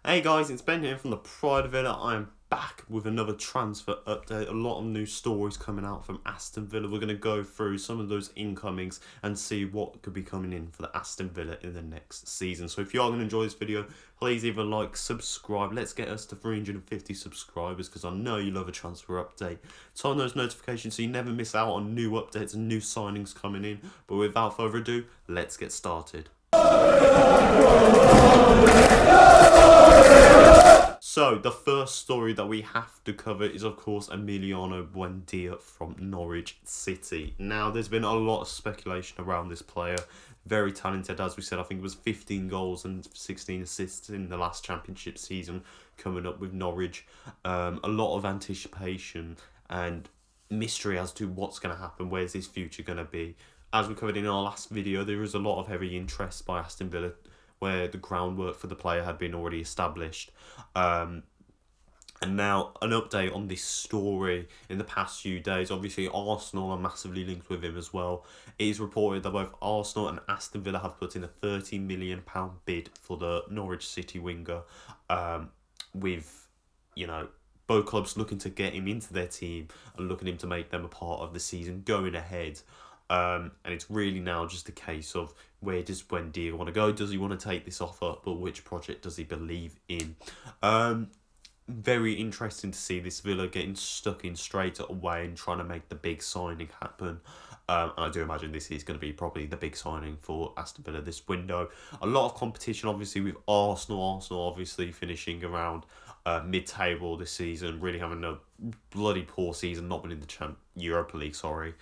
Hey guys, it's Ben here from the Pride of Villa. I am back with another transfer update. A lot of new stories coming out from Aston Villa. We're going to go through some of those incomings and see what could be coming in for the Aston Villa in the next season. So if you are going to enjoy this video, please either like, subscribe. Let's get us to 350 subscribers because I know you love a transfer update. Turn on those notifications so you never miss out on new updates and new signings coming in. But without further ado, let's get started. So, the first story that we have to cover is, of course, Emi Buendia from Norwich City. Now, there's been a lot of speculation around this player. Very talented, as we said. I think it was 15 goals and 16 assists in the last championship season coming up with Norwich. A lot of anticipation and mystery as to what's going to happen. Where's his future going to be? As we covered in our last video, there was a lot of heavy interest by Aston Villa where the groundwork for the player had been already established. And now an update on this story in the past few days. Obviously, Arsenal are massively linked with him as well. It is reported that both Arsenal and Aston Villa have put in a £30 million bid for the Norwich City winger, with, both clubs looking to get him into their team and looking him to make them a part of the season going ahead. And it's really now just a case of where does Buendia want to go? Does he want to take this offer? But which project does he believe in? Very interesting to see this Villa getting stuck in straight away and trying to make the big signing happen. And I do imagine this is going to be probably the big signing for Aston Villa this window. A lot of competition, obviously, with Arsenal. Arsenal obviously finishing around mid-table this season, really having a bloody poor season, not winning the Europa League, sorry.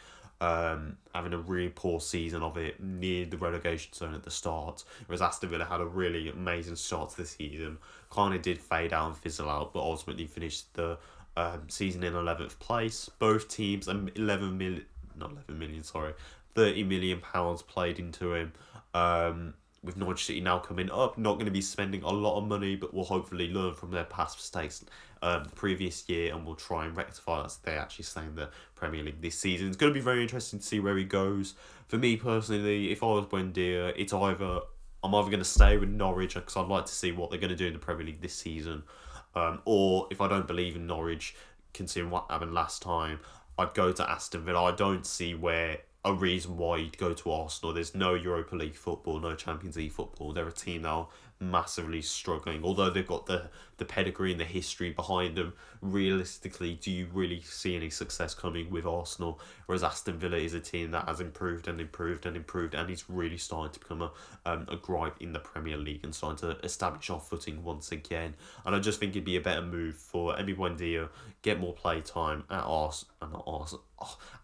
Having a really poor season of it near the relegation zone at the start, whereas Aston Villa had a really amazing start to the season. Kind of did fade out and fizzle out, but ultimately finished the season in 11th place. Both teams, £30 million played into him. With Norwich City now coming up, not going to be spending a lot of money, but will hopefully learn from their past mistakes the previous year and will try and rectify that so they actually stay in the Premier League this season. It's going to be very interesting to see where he goes. For me personally, if I was Buendia, I'm either going to stay with Norwich because I'd like to see what they're going to do in the Premier League this season, or if I don't believe in Norwich, considering what happened last time, I'd go to Aston Villa. I don't see a reason why you'd go to Arsenal. There's no Europa League football, no Champions League football. They're a team now massively struggling. Although they've got the pedigree and the history behind them, realistically, do you really see any success coming with Arsenal? Whereas Aston Villa is a team that has improved and improved and improved, and is really starting to become a gripe in the Premier League and starting to establish our footing once again. And I just think it'd be a better move for Emi Buendia, get more play time at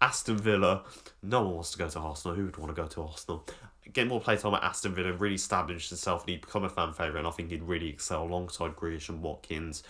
Aston Villa. No one wants to go to Arsenal. Who would want to go to Arsenal? Get more playtime at Aston Villa, really establish himself, and he'd become a fan favourite, and I think he'd really excel alongside Grealish and Watkins.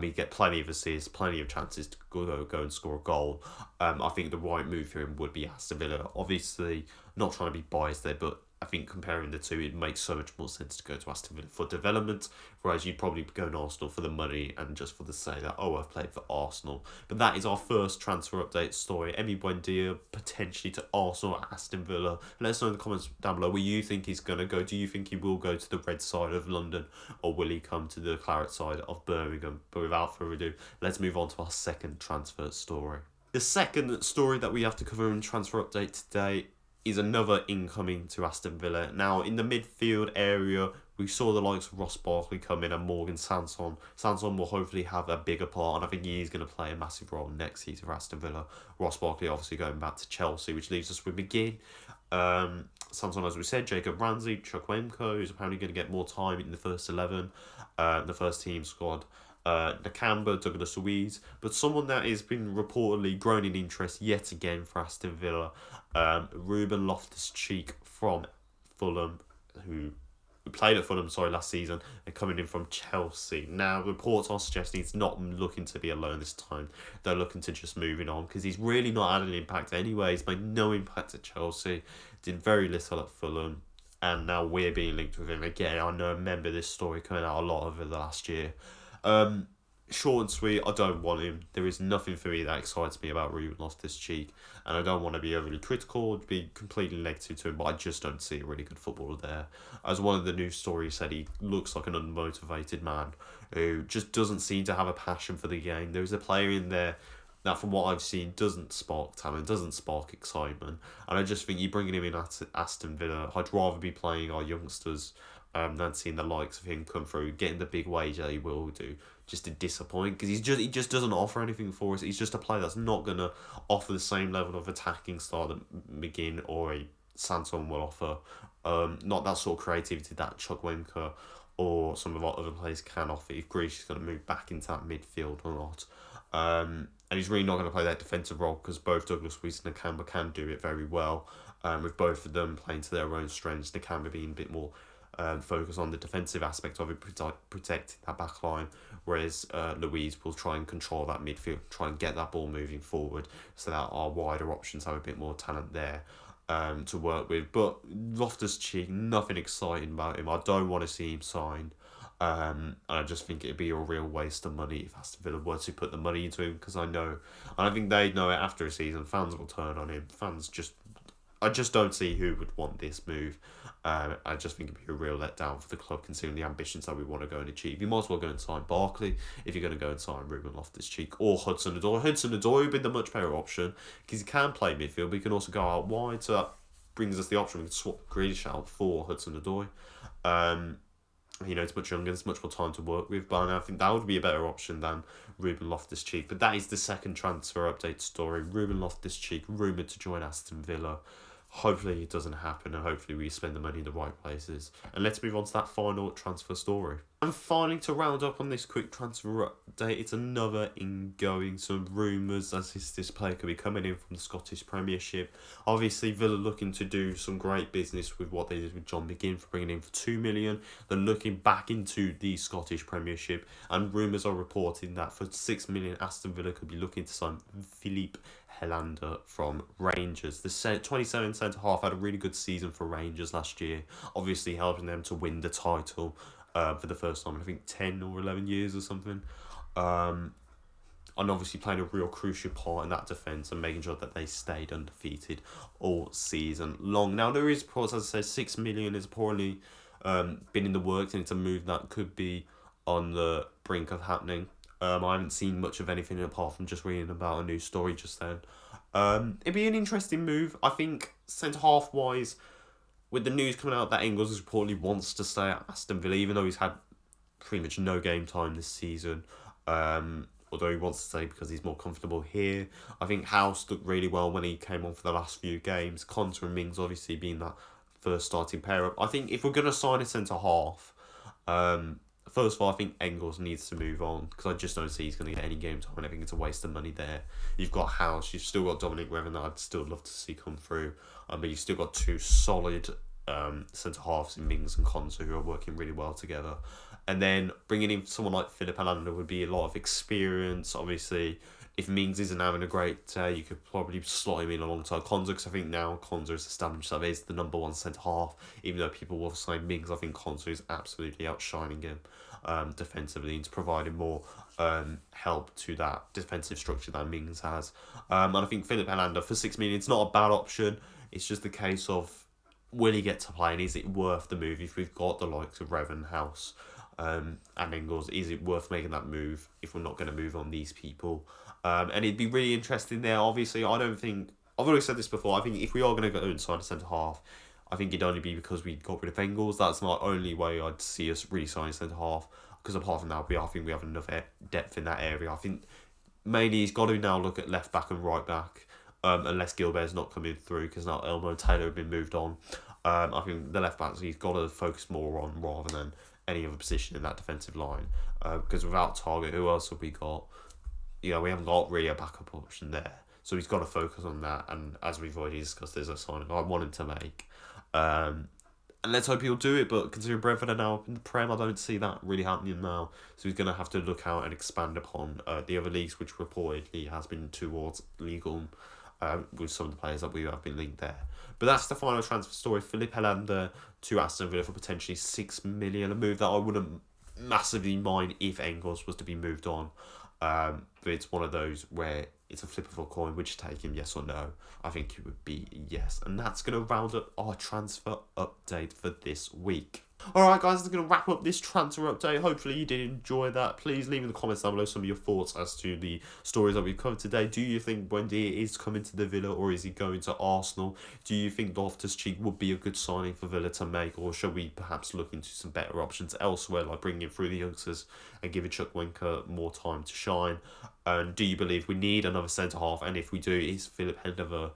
He'd get plenty of assists, plenty of chances to go and score a goal. I think the right move for him would be Aston Villa. Obviously, not trying to be biased there, but I think comparing the two, it makes so much more sense to go to Aston Villa for development, whereas you'd probably go to Arsenal for the money and just for the say that, I've played for Arsenal. But that is our first transfer update story. Emi Buendia potentially to Arsenal at Aston Villa. Let us know in the comments down below where you think he's going to go. Do you think he will go to the red side of London, or will he come to the claret side of Birmingham? But without further ado, let's move on to our second transfer story. The second story that we have to cover in transfer update today is another incoming to Aston Villa. Now, in the midfield area, we saw the likes of Ross Barkley come in and Morgan Sanson. Sanson will hopefully have a bigger part, and I think he is going to play a massive role next season for Aston Villa. Ross Barkley obviously going back to Chelsea, which leaves us with McGinn. Sanson, as we said, Jacob Ramsey, Chukwuemeka, who's apparently going to get more time in the first 11, the first team squad. Nakamba, Douglas Luiz, but someone that has been reportedly grown in interest yet again for Aston Villa, RubenLoftusCheek from Fulham, who played at Fulham last season, and coming in from Chelsea. Now, reports are suggesting he's not looking to be alone this time. They're looking to just moving on because he's really not had an impact anyway. He's made no impact at Chelsea, did very little at Fulham, and now we're being linked with him again. I remember this story coming out a lot over the last year. short and sweet, I don't want him. There is nothing for me that excites me about Ruben Loftus-Cheek, and I don't want to be overly critical or be completely negative to him, but I just don't see a really good footballer there. As one of the news stories said, he looks like an unmotivated man who just doesn't seem to have a passion for the game. There's a player in there that, from what I've seen, doesn't spark talent, doesn't spark excitement, and I just think you bringing him in at Aston Villa, I'd rather be playing our youngsters than seeing the likes of him come through, getting the big wage that he will do, just to disappoint, because he just doesn't offer anything for us. He's just a player that's not gonna offer the same level of attacking style that McGinn or a Sanson will offer. Not that sort of creativity that Chukwuemeka or some of our other players can offer if Grealish is going to move back into that midfield or not. And he's really not going to play that defensive role because both Douglas Luiz and Nakamba can do it very well. With both of them playing to their own strengths, Nakamba being a bit more focus on the defensive aspect of it, protecting that back line, whereas Louise will try and control that midfield, try and get that ball moving forward so that our wider options have a bit more talent there to work with. But Loftus-Cheek, nothing exciting about him. I don't want to see him sign. And I just think it'd be a real waste of money if Aston Villa were to put the money into him, because and I think they know it after a season, fans will turn on him. I just don't see who would want this move. I just think it'd be a real letdown for the club considering the ambitions that we want to go and achieve. You might as well go and sign Barkley if you're going to go and sign Ruben Loftus-Cheek or Hudson-Odoi. Hudson-Odoi would be the much better option because he can play midfield, but he can also go out wide, so that brings us the option. We can swap Grealish out for Hudson-Odoi. It's much younger, there's much more time to work with, but I think that would be a better option than Ruben Loftus-Cheek. But that is the second transfer update story. Ruben Loftus-Cheek rumoured to join Aston Villa. Hopefully it doesn't happen, and hopefully we spend the money in the right places. And let's move on to that final transfer story. And finally, to round up on this quick transfer update, it's another ingoing. Some rumours as this player could be coming in from the Scottish Premiership. Obviously, Villa looking to do some great business with what they did with John McGinn for bringing him for 2 million. They're looking back into the Scottish Premiership, and rumours are reporting that for 6 million, Aston Villa could be looking to sign Philippe Haaland from Rangers. The 27 centre-half had a really good season for Rangers last year, obviously helping them to win the title for the first time in I think 10 or 11 years or something. And obviously playing a real crucial part in that defence and making sure that they stayed undefeated all season long. Now there is reports, as I said, 6 million is probably been in the works, and it's a move that could be on the brink of happening. I haven't seen much of anything apart from just reading about a news story just then. It'd be an interesting move. I think centre-half wise, with the news coming out that Engels reportedly wants to stay at Aston Villa, even though he's had pretty much no game time this season. Although he wants to stay because he's more comfortable here. I think House looked really well when he came on for the last few games. Conte and Mings obviously being that first starting pair up. I think if we're going to sign a centre-half, first of all, I think Engels needs to move on because I just don't see he's going to get any game time, and I think it's a waste of money there. You've got House, you've still got Dominic Revan that I'd still love to see come through, but you've still got two solid centre-halves in Mings and Konsa who are working really well together. And then bringing in someone like Philippe Haaland would be a lot of experience. Obviously, if Mings isn't having a great day, you could probably slot him in alongside Konsa, because I think now Konsa is established that he's the number one centre-half. Even though people will say Mings, I think Konsa is absolutely outshining him defensively and providing more help to that defensive structure that Mings has. And I think Philippe Haaland for 6 million, it's not a bad option. It's just the case of, will he get to play, and is it worth the move if we've got the likes of Revan, House and Engels? Is it worth making that move if we're not going to move on these people? And it'd be really interesting there. Obviously, I don't think, I've already said this before, I think if we are going to go and sign a centre-half, I think it'd only be because we got rid of Engels. That's not the only way I'd see us really sign a centre-half, because apart from that, I think we have enough depth in that area. I think mainly he's got to now look at left-back and right-back, unless Gilbert's not coming through, because now Elmo Taylor had been moved on. I think the left-backs he's got to focus more on rather than any other position in that defensive line, because without Target, who else have we got? We haven't got really a backup option there. So he's got to focus on that. And as we've already discussed, there's a signing I want him to make. And let's hope he'll do it. But considering Brentford are now up in the Prem, I don't see that really happening now. So he's going to have to look out and expand upon the other leagues, which reportedly has been towards legal with some of the players that we have been linked there. But that's the final transfer story. Philippe Haaland to Aston Villa for potentially 6 million. A move that I wouldn't massively mind if Engels was to be moved on. But it's one of those where it's a flip of a coin. Would you take him, yes or no? I think it would be yes. And that's going to round up our transfer update for this week. Alright guys, that's going to wrap up this transfer update. Hopefully you did enjoy that. Please leave in the comments down below some of your thoughts as to the stories that we've covered today. Do you think Buendia is coming to the Villa, or is he going to Arsenal? Do you think Loftus-Cheek would be a good signing for Villa to make, or should we perhaps look into some better options elsewhere, like bringing through the youngsters and giving Chukwuemeka more time to shine? And do you believe we need another centre-half? And if we do, is Philippe Haaland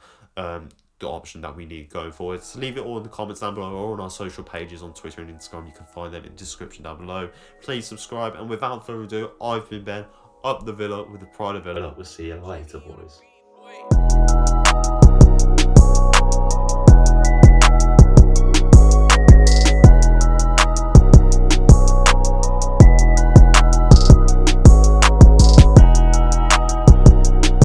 the option that we need going forward? So leave it all in the comments down below, or on our social pages on Twitter and Instagram. You can find them in the description down below. Please subscribe, and without further ado, I've been Ben, up the Villa with the pride of Villa. We'll see you later, boys.